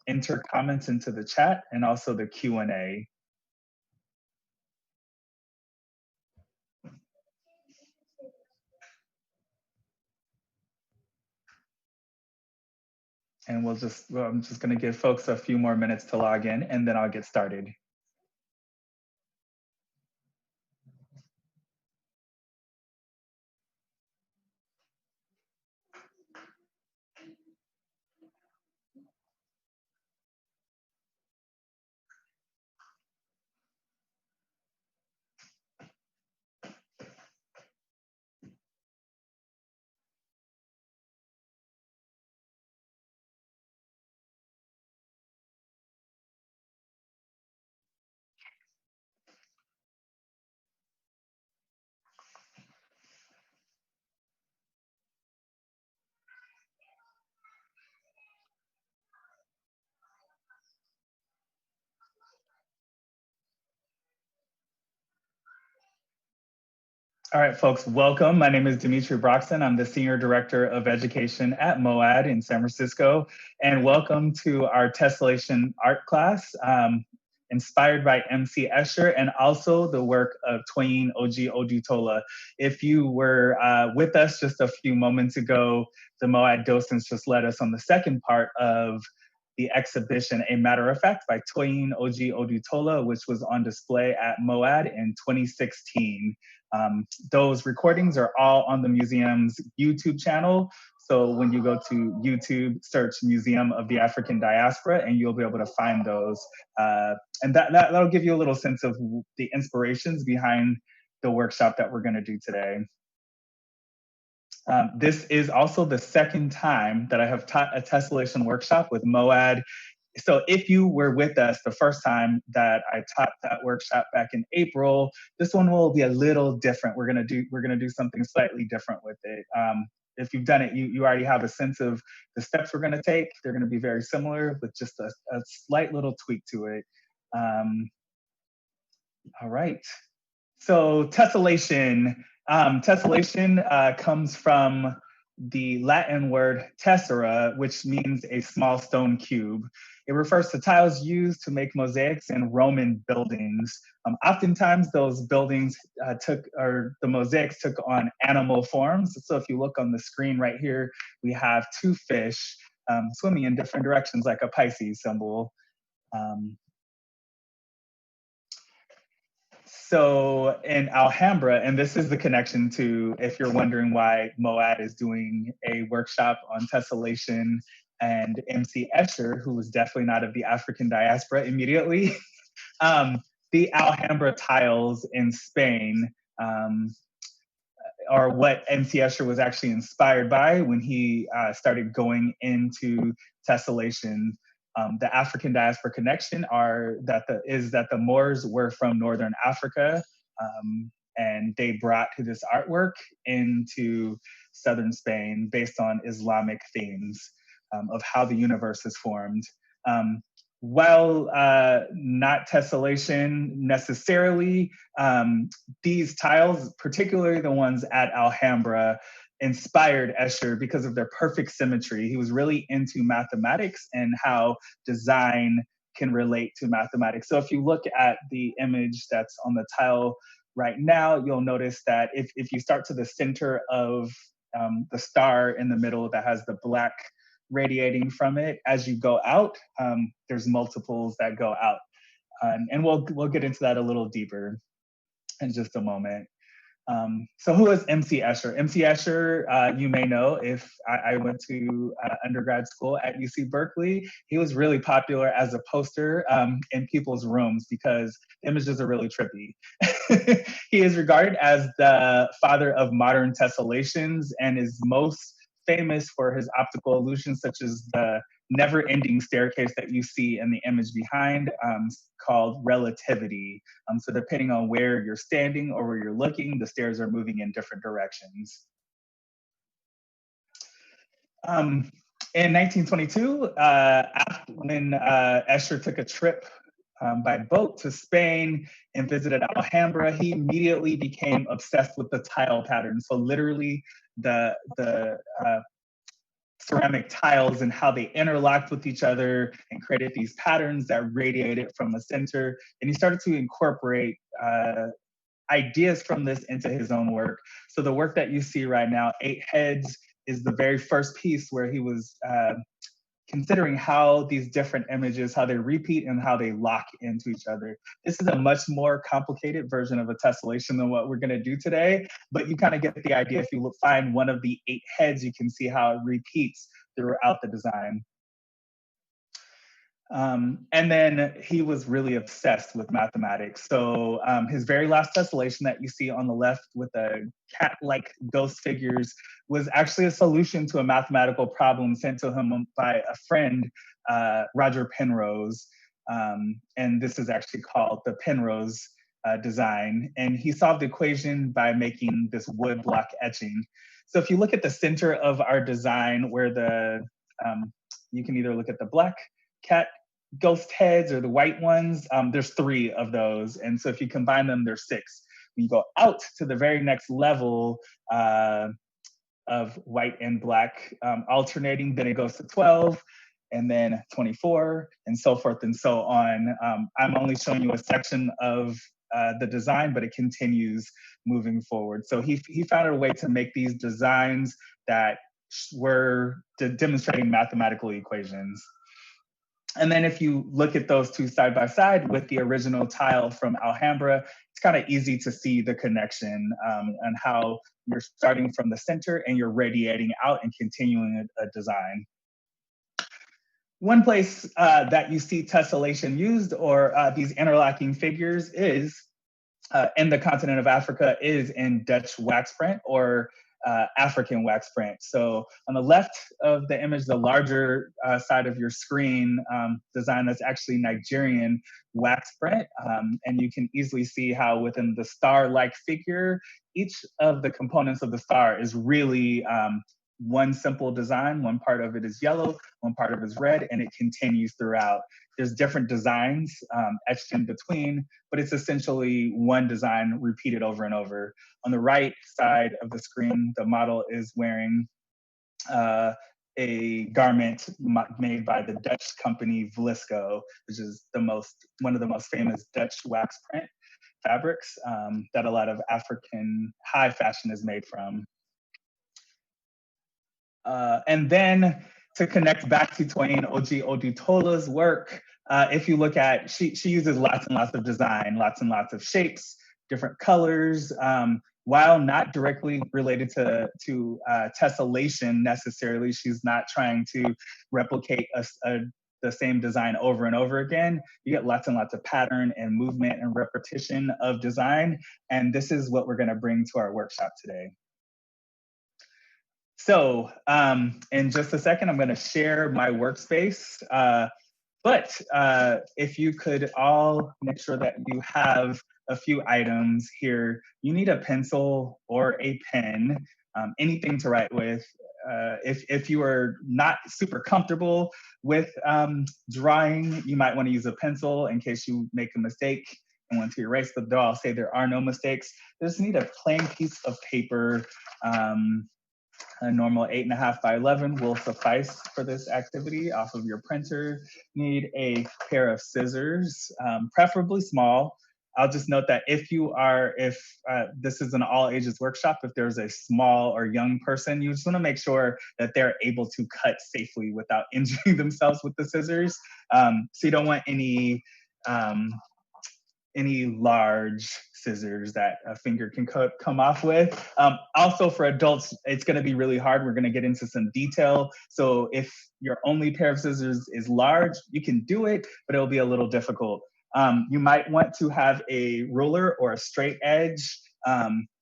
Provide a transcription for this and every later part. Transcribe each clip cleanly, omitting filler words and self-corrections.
enter comments into the chat and also the Q&A. And I'm just gonna give folks a few more minutes to log in and then I'll get started. All right, folks, welcome. My name is Demetri Broxton. I'm the Senior Director of Education at MoAD in San Francisco. And welcome to our Tessellation art class, inspired by MC Escher and also the work of Toyin Ojih Odutola. If you were with us just a few moments ago, the MoAD docents just led us on the second part of the exhibition, A Matter of Fact by Toyin Ojih Odutola, which was on display at MoAD in 2016. Those recordings are all on the museum's YouTube channel. So when you go to YouTube, search Museum of the African Diaspora, and you'll be able to find those. And that'll give you a little sense of the inspirations behind the workshop that we're gonna do today. This is also the second time that I have taught a tessellation workshop with MoAD. So if you were with us the first time that I taught that workshop back in April, this one will be a little different. We're gonna do something slightly different with it. If you've done it, you already have a sense of the steps we're gonna take. They're gonna be very similar, with just a slight little tweak to it. All right. So tessellation. Tessellation comes from the Latin word tessera, which means a small stone cube. It refers to tiles used to make mosaics in Roman buildings. Oftentimes those buildings the mosaics took on animal forms. So if you look on the screen right here, we have two fish swimming in different directions like a Pisces symbol. So in Alhambra, and this is the connection to, if you're wondering why MoAD is doing a workshop on tessellation and MC Escher, who was definitely not of the African diaspora immediately, the Alhambra tiles in Spain are what MC Escher was actually inspired by when he started going into tessellation. The African diaspora connection is that the Moors were from Northern Africa, and they brought this artwork into Southern Spain based on Islamic themes of how the universe is formed. While not tessellation necessarily, these tiles, particularly the ones at Alhambra, inspired Escher because of their perfect symmetry. He was really into mathematics and how design can relate to mathematics. So if you look at the image that's on the tile right now, you'll notice that if you start to the center of the star in the middle that has the black radiating from it, as you go out, there's multiples that go out. And we'll get into that a little deeper in just a moment. So who is MC Escher? MC Escher, you may know if I went to undergrad school at UC Berkeley. He was really popular as a poster in people's rooms because images are really trippy. He is regarded as the father of modern tessellations and is most famous for his optical illusions, such as the never-ending staircase that you see in the image behind, called relativity. So depending on where you're standing or where you're looking, the stairs are moving in different directions. In 1922, when Escher took a trip by boat to Spain and visited Alhambra, he immediately became obsessed with the tile pattern. So literally the ceramic tiles and how they interlocked with each other and created these patterns that radiated from the center. And he started to incorporate ideas from this into his own work. So the work that you see right now, 8 Heads, is the very first piece where he was considering how these different images, how they repeat and how they lock into each other. This is a much more complicated version of a tessellation than what we're gonna do today, but you kind of get the idea. If you find one of the 8 heads, you can see how it repeats throughout the design. And then he was really obsessed with mathematics. So his very last tessellation that you see on the left with the cat-like ghost figures was actually a solution to a mathematical problem sent to him by a friend, Roger Penrose. And this is actually called the Penrose design. And he solved the equation by making this wood block etching. So if you look at the center of our design where the, you can either look at the black cat ghost heads or the white ones, there's 3 of those. And so if you combine them, there's 6. When you go out to the very next level of white and black alternating, then it goes to 12 and then 24 and so forth and so on. I'm only showing you a section of the design, but it continues moving forward. So he found a way to make these designs that were demonstrating mathematical equations. And then if you look at those 2 side by side with the original tile from Alhambra, it's kind of easy to see the connection and how you're starting from the center and you're radiating out and continuing a design. One place that you see tessellation used, or these interlocking figures, is in the continent of Africa, is in Dutch wax print or African wax print. So on the left of the image, the larger side of your screen design, that's actually Nigerian wax print. And you can easily see how within the star-like figure, each of the components of the star is really one simple design. One part of it is yellow, one part of it is red, and it continues throughout. There's different designs etched in between, but it's essentially one design repeated over and over. On the right side of the screen, the model is wearing a garment made by the Dutch company Vlisco, which is one of the most famous Dutch wax print fabrics that a lot of African high fashion is made from. And then to connect back to Toyin Ojih Odutola's work, if you look at, she uses lots and lots of design, lots and lots of shapes, different colors, while not directly related to tessellation necessarily. She's not trying to replicate the same design over and over again. You get lots and lots of pattern and movement and repetition of design. And this is what we're gonna bring to our workshop today. So in just a second, I'm going to share my workspace. But if you could all make sure that you have a few items here. You need a pencil or a pen, anything to write with. If you are not super comfortable with drawing, you might want to use a pencil in case you make a mistake and want to erase the draw. I'll say there are no mistakes. You just need a plain piece of paper. A normal 8.5 by 11 will suffice for this activity off of your printer. Need a pair of scissors, preferably small. I'll just note that if this is an all ages workshop, if there's a small or young person, you just want to make sure that they're able to cut safely without injuring themselves with the scissors. So you don't want any large scissors that a finger can come off with. Also for adults, it's gonna be really hard. We're gonna get into some detail. So if your only pair of scissors is large, you can do it, but it'll be a little difficult. You might want to have a ruler or a straight edge.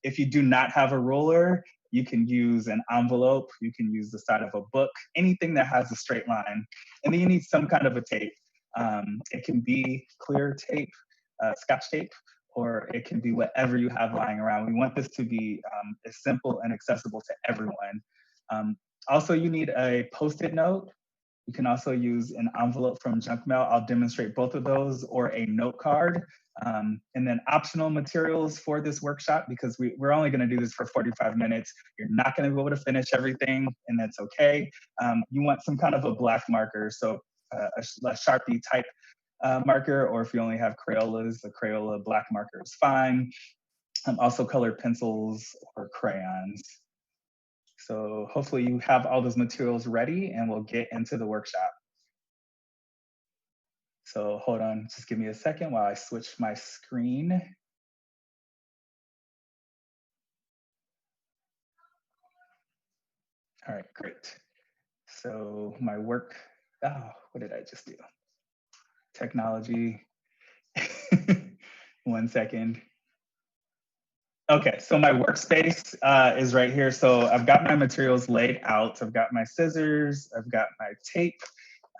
If you do not have a ruler, you can use an envelope, you can use the side of a book, anything that has a straight line. And then you need some kind of a tape. It can be clear tape, Scotch tape, or it can be whatever you have lying around. We want this to be as simple and accessible to everyone. Also, you need a Post-it note You can also use an envelope from junk mail. I'll demonstrate both of those, or a note card. And then optional materials for this workshop, because we're only gonna do this for 45 minutes. You're not gonna be able to finish everything, and that's okay. You want some kind of a black marker, so a Sharpie type marker, or if you only have Crayolas, a Crayola black marker is fine. Also colored pencils or crayons. So hopefully you have all those materials ready, and we'll get into the workshop. So hold on, just give me a second while I switch my screen. All right, great. So my work, oh, what did I just do? Technology. 1 second. Okay, so my workspace is right here. So I've got my materials laid out. I've got my scissors, I've got my tape,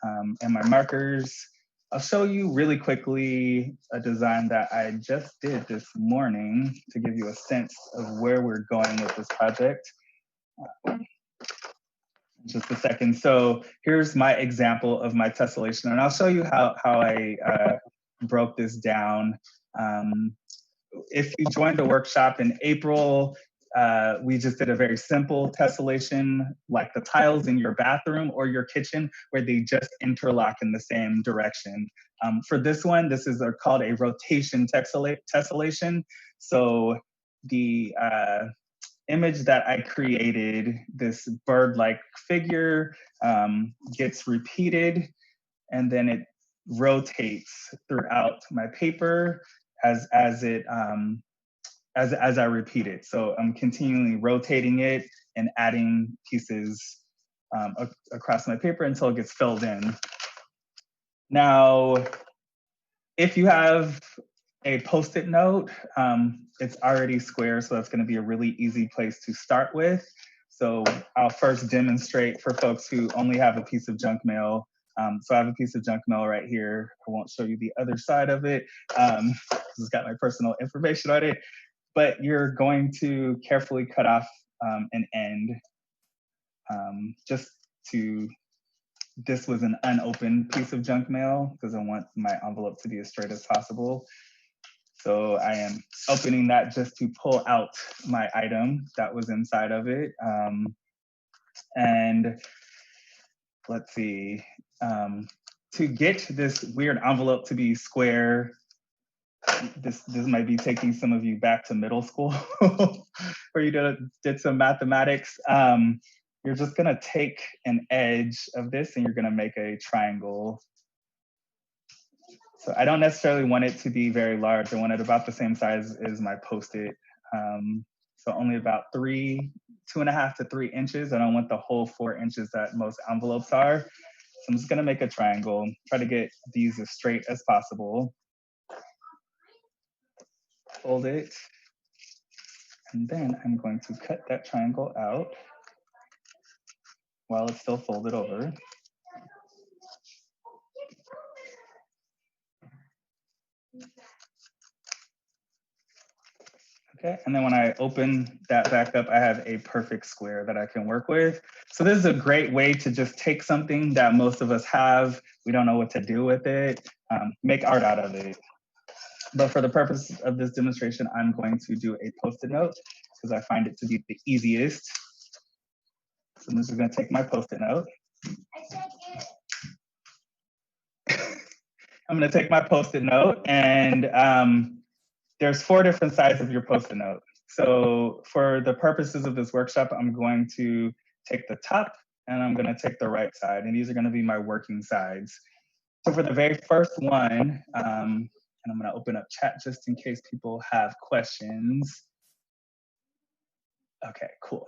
and my markers. I'll show you really quickly a design that I just did this morning to give you a sense of where we're going with this project. Just a second. So here's my example of my tessellation, and I'll show you how I broke this down. If you joined the workshop in April, we just did a very simple tessellation, like the tiles in your bathroom or your kitchen, where they just interlock in the same direction. For this one, this is called a rotation tessellation. So the image that I created, this bird-like figure, gets repeated, and then it rotates throughout my paper as I repeat it. So I'm continually rotating it and adding pieces across my paper until it gets filled in. Now, if you have a Post-it note, it's already square, so that's going to be a really easy place to start with. So I'll first demonstrate for folks who only have a piece of junk mail. So I have a piece of junk mail right here. I won't show you the other side of it. It's got my personal information on it. But you're going to carefully cut off an end just to, this was an unopened piece of junk mail because I want my envelope to be as straight as possible. So I am opening that just to pull out my item that was inside of it. And let's see, to get this weird envelope to be square, this might be taking some of you back to middle school where you did some mathematics. You're just gonna take an edge of this and you're gonna make a triangle. So I don't necessarily want it to be very large. I want it about the same size as my Post-it. So only about 2.5 to 3 inches. I don't want the whole 4 inches that most envelopes are. So I'm just gonna make a triangle, try to get these as straight as possible. Fold it, and then I'm going to cut that triangle out while it's still folded over. Okay, and then when I open that back up, I have a perfect square that I can work with. So this is a great way to just take something that most of us have, we don't know what to do with it, make art out of it. But for the purpose of this demonstration, I'm going to do a Post-it note because I find it to be the easiest. So I'm just gonna take my Post-it note. I'm gonna take my Post-it note, and there's 4 different sides of your Post-it note. So for the purposes of this workshop, I'm going to take the top and I'm gonna take the right side, and these are gonna be my working sides. So for the very first one, and I'm gonna open up chat just in case people have questions. Okay, cool.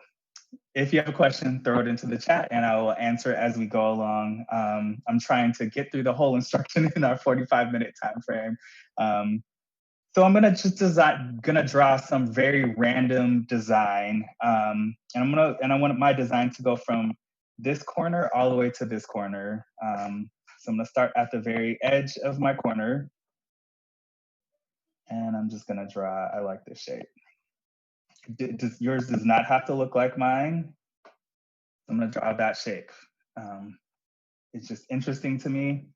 If you have a question, throw it into the chat and I will answer as we go along. I'm trying to get through the whole instruction in our 45-minute time frame. So I'm gonna just draw some very random design, and I want my design to go from this corner all the way to this corner. So I'm gonna start at the very edge of my corner, and I'm just gonna draw. I like this shape. Yours does not have to look like mine. I'm gonna draw that shape. It's just interesting to me.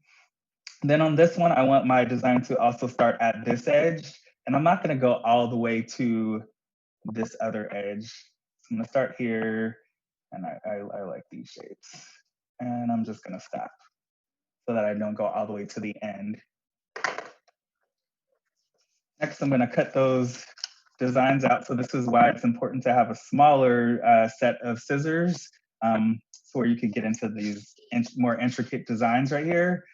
Then on this one, I want my design to also start at this edge. And I'm not gonna go all the way to this other edge. So I'm gonna start here, and I like these shapes. And I'm just gonna stop so that I don't go all the way to the end. Next, I'm gonna cut those designs out. So this is why it's important to have a smaller set of scissors so where you can get into these more intricate designs right here.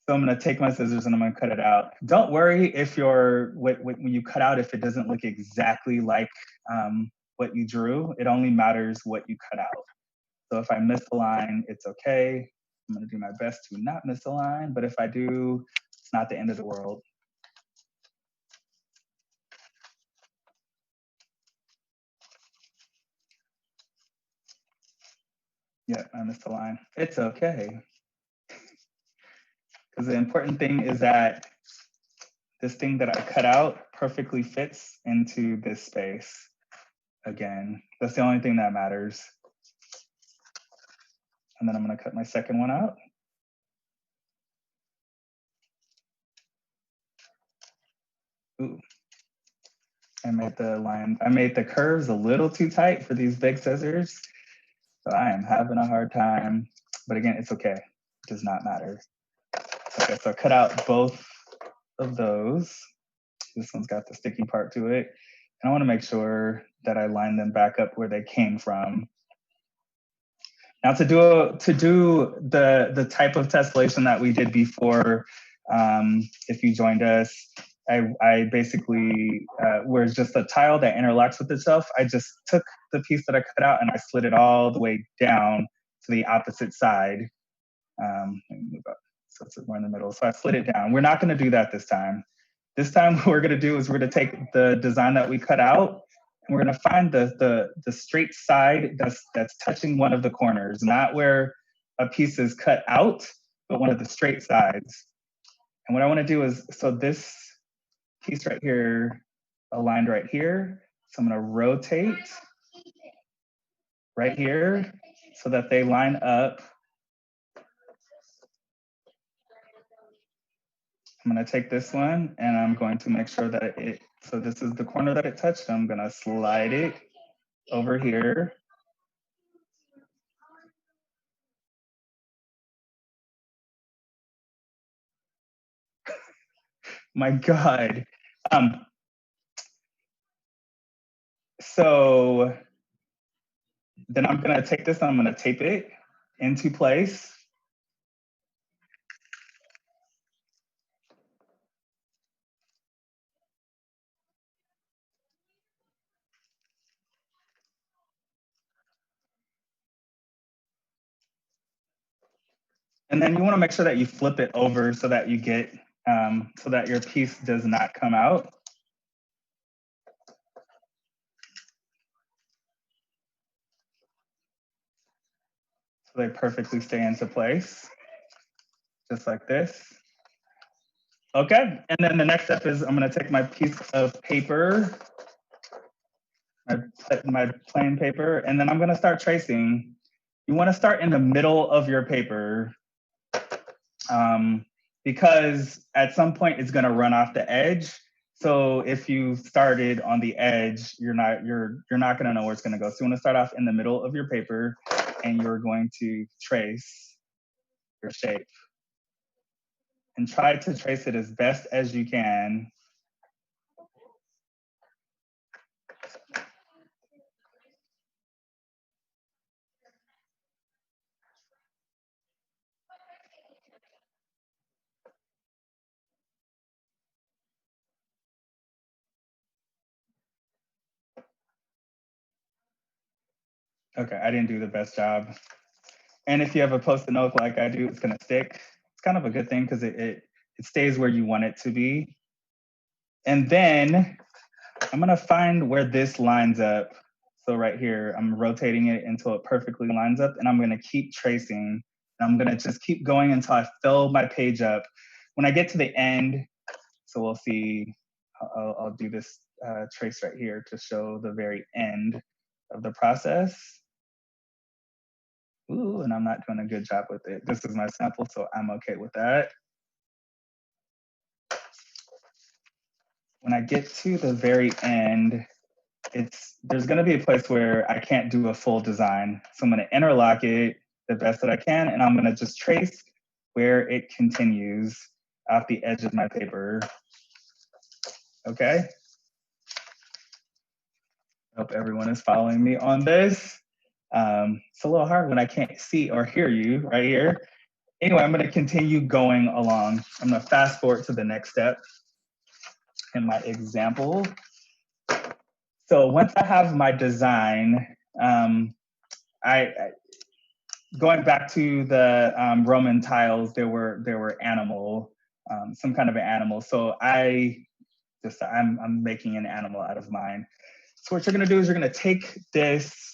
So I'm gonna take my scissors and I'm gonna cut it out. Don't worry if when you cut out, if it doesn't look exactly like what you drew. It only matters what you cut out. So if I miss a line, it's okay. I'm gonna do my best to not miss a line, but if I do, it's not the end of the world. Yeah, I missed a line. It's okay. Because the important thing is that this thing that I cut out perfectly fits into this space. Again, that's the only thing that matters. And then I'm gonna cut my second one out. Ooh. I made the curves a little too tight for these big scissors. So I am having a hard time, but again, it's okay. It does not matter. Okay, so I cut out both of those. This one's got the sticky part to it. And I wanna make sure that I line them back up where they came from. Now to do the type of tessellation that we did before, if you joined us, I basically, where it's just a tile that interlocks with itself, I just took the piece that I cut out and I slid it all the way down to the opposite side. Let me move up so it's more in the middle. So I slid it down. We're not gonna do that this time. This time what we're gonna do is we're gonna take the design that we cut out and we're gonna find the straight side that's touching one of the corners, not where a piece is cut out, but one of the straight sides. And what I wanna do is, so this piece right here, aligned right here. So I'm gonna rotate right here so that they line up. I'm gonna take this one and I'm going to make sure that so this is the corner that it touched. I'm gonna slide it over here. My God. So then I'm gonna take this and I'm gonna tape it into place. And then you wanna make sure that you flip it over so that you get, so that your piece does not come out. So they perfectly stay into place, just like this. Okay, and then the next step is I'm gonna take my piece of paper, my plain paper, and then I'm gonna start tracing. You wanna start in the middle of your paper because at some point it's gonna run off the edge. So if you started on the edge, you're not gonna know where it's gonna go. So you wanna start off in the middle of your paper and you're going to trace your shape. And try to trace it as best as you can. Okay, I didn't do the best job. And if you have a post-it note like I do, it's gonna stick. It's kind of a good thing because it stays where you want it to be. And then I'm gonna find where this lines up. So right here, I'm rotating it until it perfectly lines up and I'm gonna keep tracing. And I'm gonna just keep going until I fill my page up. When I get to the end, so we'll see, I'll do this trace right here to show the very end of the process. Ooh, and I'm not doing a good job with it. This is my sample, so I'm okay with that. When I get to the very end, there's gonna be a place where I can't do a full design. So I'm gonna interlock it the best that I can, and I'm gonna just trace where it continues off the edge of my paper. Okay? Hope everyone is following me on this. It's a little hard when I can't see or hear you right here. Anyway, I'm gonna continue going along. I'm gonna fast forward to the next step in my example. So once I have my design, I going back to the Roman tiles, there were animal, some kind of an animal. So I'm making an animal out of mine. So what you're gonna do is you're gonna take this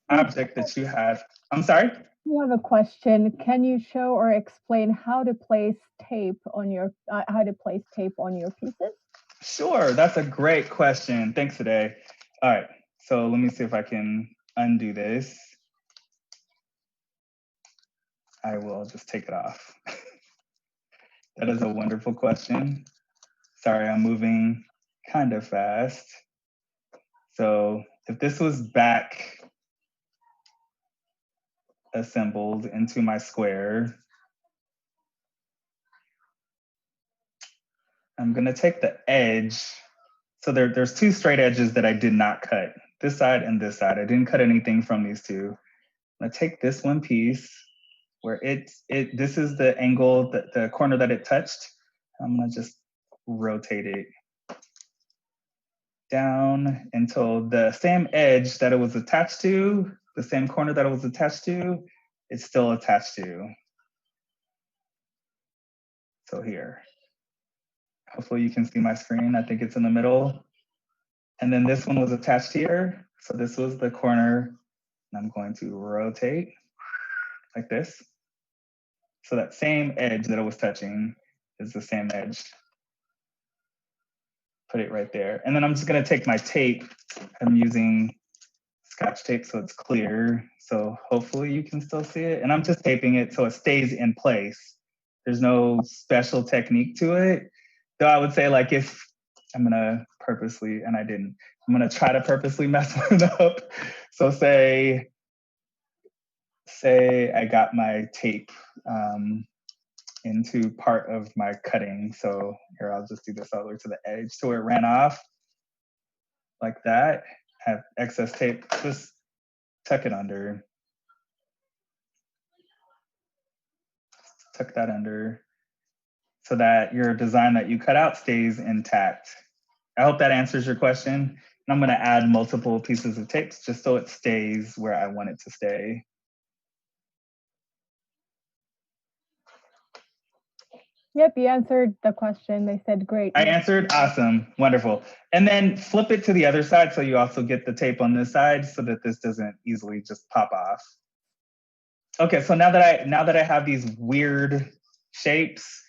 object that you have. I'm sorry? You have a question. Can you show or explain how to place tape on your pieces? Sure, that's a great question. Thanks today. All right, so let me see if I can undo this. I will just take it off. That is a wonderful question. Sorry, I'm moving kind of fast. So if this was back assembled into my square, I'm gonna take the edge. So there's two straight edges that I did not cut, this side and this side. I didn't cut anything from these two. I'm gonna take this one piece where this is the angle, the corner that it touched. I'm gonna just rotate it down until the same edge that it was attached to, the same corner that it was attached to, it's still attached to. So here. Hopefully you can see my screen. I think it's in the middle. And then this one was attached here. So this was the corner. And I'm going to rotate like this. So that same edge that it was touching is the same edge. Put it right there. And then I'm just gonna take my tape. I'm using Scotch tape so it's clear. So hopefully you can still see it. And I'm just taping it so it stays in place. There's no special technique to it. Though I would say like if I'm gonna purposely, and I didn't, I'm gonna try to purposely mess it up. So say I got my tape into part of my cutting. So here, I'll just do this all the way to the edge so it ran off like that. Have excess tape, just tuck it under. Tuck that under so that your design that you cut out stays intact. I hope that answers your question. And I'm gonna add multiple pieces of tape just so it stays where I want it to stay. Yep, you answered the question. They said great. I answered, awesome, wonderful. And then flip it to the other side so you also get the tape on this side so that this doesn't easily just pop off. Okay, so now that I have these weird shapes,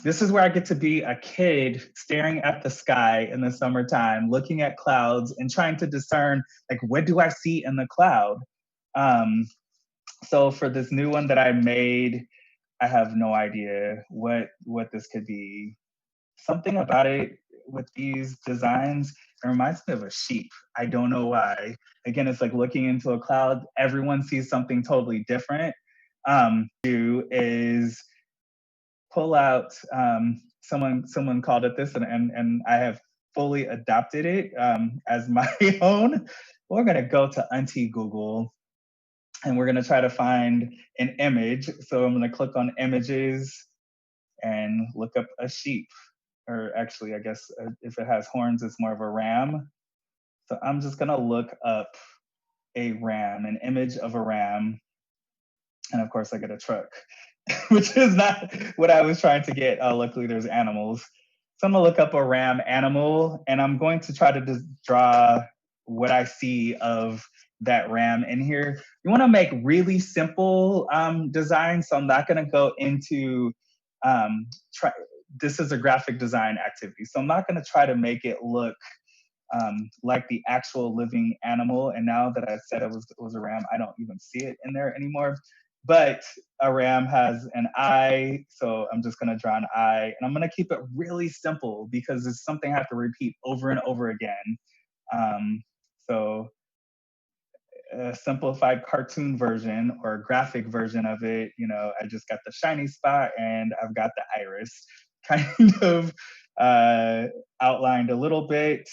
this is where I get to be a kid staring at the sky in the summertime, looking at clouds and trying to discern, like, what do I see in the cloud? So for this new one that I made, I have no idea what this could be. Something about it with these designs, it reminds me of a sheep. I don't know why. Again, it's like looking into a cloud. Everyone sees something totally different. Do is pull out, someone called it this, and I have fully adopted it as my own. We're gonna go to Auntie Google and we're gonna try to find an image. So I'm gonna click on images and look up a sheep. Or actually, I guess if it has horns, it's more of a ram. So I'm just gonna look up a ram, an image of a ram. And of course I get a truck, which is not what I was trying to get. Luckily there's animals. So I'm gonna look up a ram animal and I'm going to try to just draw what I see of that ram in here. You wanna make really simple designs. So I'm not gonna go into, this is a graphic design activity. So I'm not gonna try to make it look like the actual living animal. And now that I said it was a ram, I don't even see it in there anymore. But a ram has an eye, so I'm just gonna draw an eye, and I'm gonna keep it really simple because it's something I have to repeat over and over again. So a simplified cartoon version or graphic version of it, you know, I just got the shiny spot and I've got the iris kind of outlined a little bit.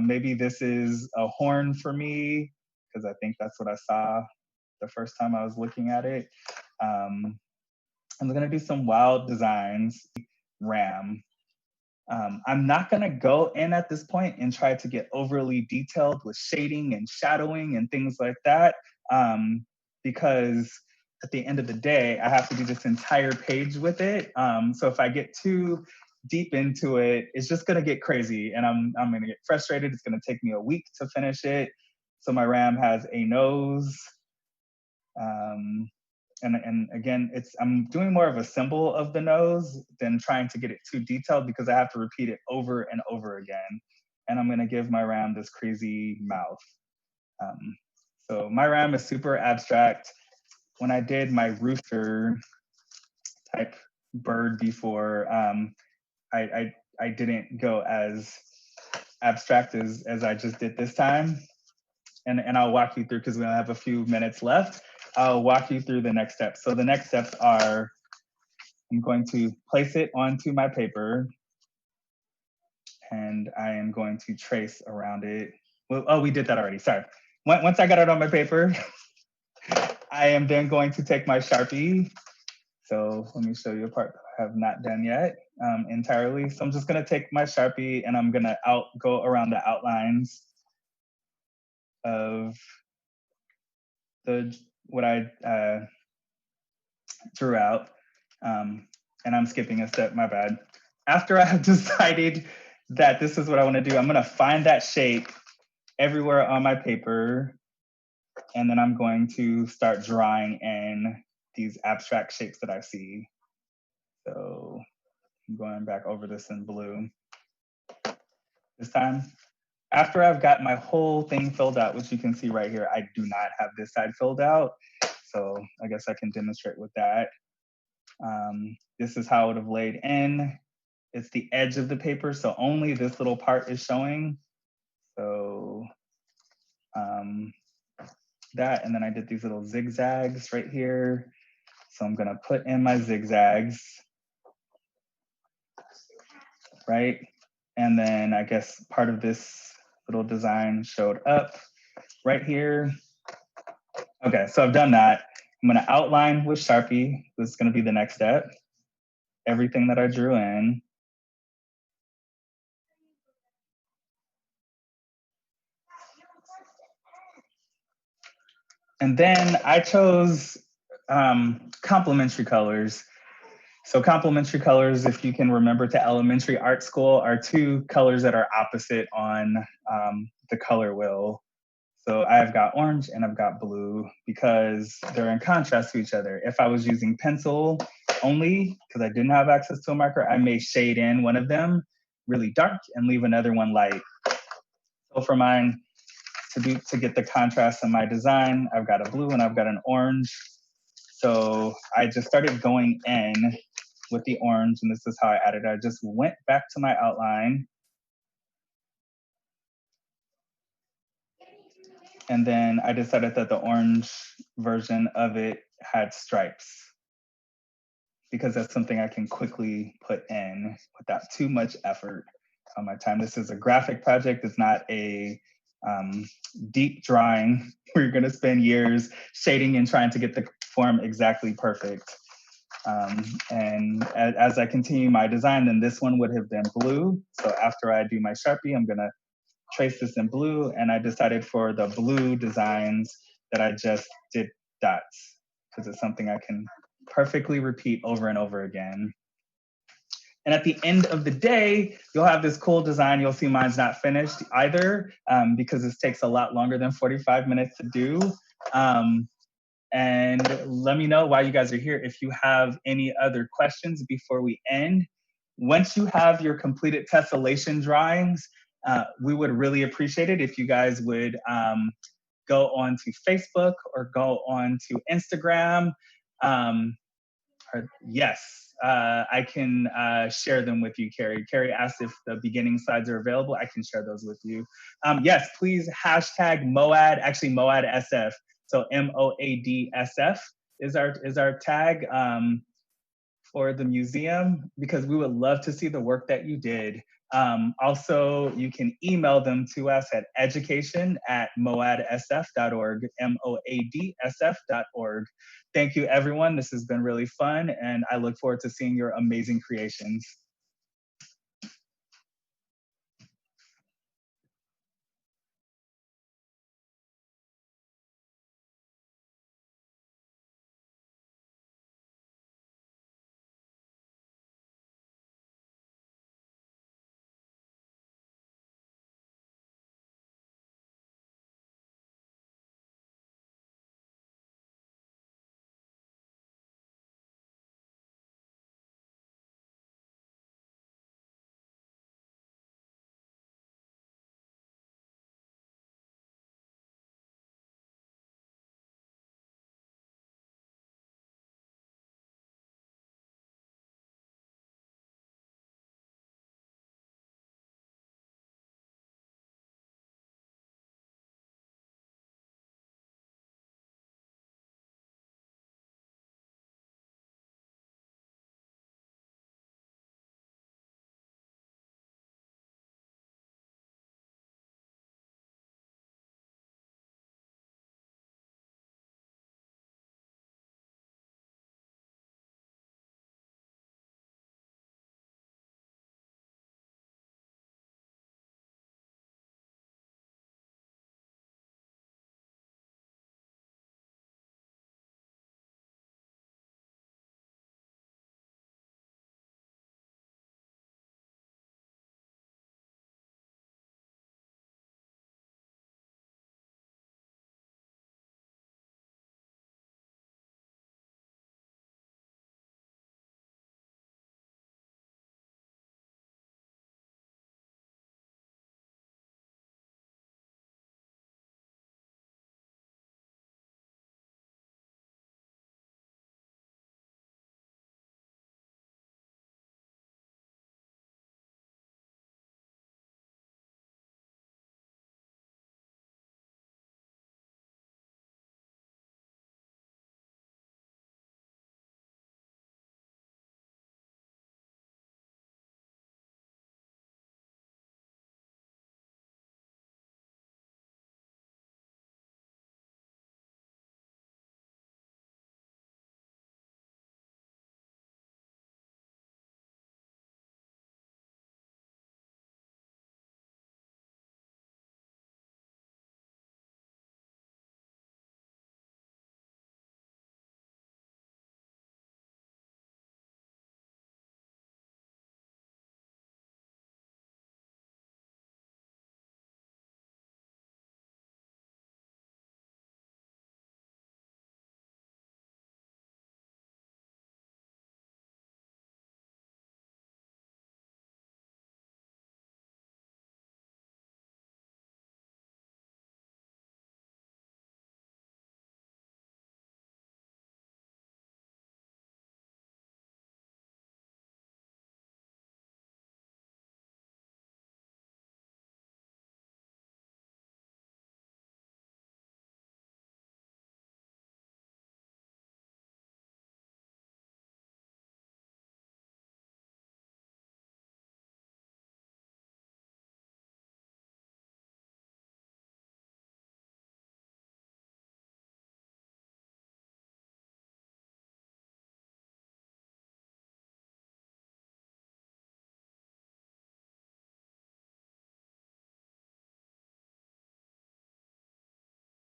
Maybe this is a horn for me because I think that's what I saw the first time I was looking at it. I'm gonna do some wild designs, ram. I'm not gonna go in at this point and try to get overly detailed with shading and shadowing and things like that, because at the end of the day, I have to do this entire page with it. So if I get too deep into it, it's just gonna get crazy and I'm gonna get frustrated. It's gonna take me a week to finish it. So my ram has a nose. And again, I'm doing more of a symbol of the nose than trying to get it too detailed because I have to repeat it over and over again. And I'm gonna give my ram this crazy mouth. So my ram is super abstract. When I did my rooster type bird before, I didn't go as abstract as I just did this time. And I'll walk you through because we only have a few minutes left. I'll walk you through the next steps. So the next steps are, I'm going to place it onto my paper and I am going to trace around it. Well, oh, we did that already, sorry. Once I got it on my paper, I am then going to take my Sharpie. So let me show you a part that I have not done yet entirely. So I'm just gonna take my Sharpie and I'm gonna go around the outlines of what I drew out, and I'm skipping a step, my bad. After I have decided that this is what I want to do, I'm going to find that shape everywhere on my paper, and then I'm going to start drawing in these abstract shapes that I see. So I'm going back over this in blue this time. After I've got my whole thing filled out, which you can see right here, I do not have this side filled out. So I guess I can demonstrate with that. This is how it would have laid in. It's the edge of the paper, so only this little part is showing. So that, and then I did these little zigzags right here. So I'm gonna put in my zigzags, right? And then I guess part of this little design showed up right here. Okay, so I've done that. I'm gonna outline with Sharpie. This is gonna be the next step. Everything that I drew in. And then I chose complementary colors. So complementary colors, if you can remember to elementary art school, are two colors that are opposite on the color wheel. So I've got orange and I've got blue because they're in contrast to each other. If I was using pencil only, because I didn't have access to a marker, I may shade in one of them really dark and leave another one light. So for mine, to get the contrast in my design, I've got a blue and I've got an orange. So I just started going in with the orange, and this is how I added it. I just went back to my outline. And then I decided that the orange version of it had stripes because that's something I can quickly put in without too much effort on my time. This is a graphic project. It's not a deep drawing where you're gonna spend years shading and trying to get the form exactly perfect. And as I continue my design, then this one would have been blue. So after I do my Sharpie, I'm gonna trace this in blue, and I decided for the blue designs that I just did dots because it's something I can perfectly repeat over and over again. And at the end of the day, you'll have this cool design. You'll see mine's not finished either because this takes a lot longer than 45 minutes to do. And let me know while you guys are here if you have any other questions before we end. Once you have your completed tessellation drawings, We would really appreciate it if you guys would go on to Facebook or go on to Instagram. Yes, I can share them with you, Carrie. Carrie asked if the beginning slides are available. I can share those with you. Yes, please hashtag MoAD, actually MoAD SF. So MoAD SF is our tag for the museum, because we would love to see the work that you did. Also, you can email them to us at education@moadsf.org, MoADSF.org. Thank you, everyone. This has been really fun, and I look forward to seeing your amazing creations.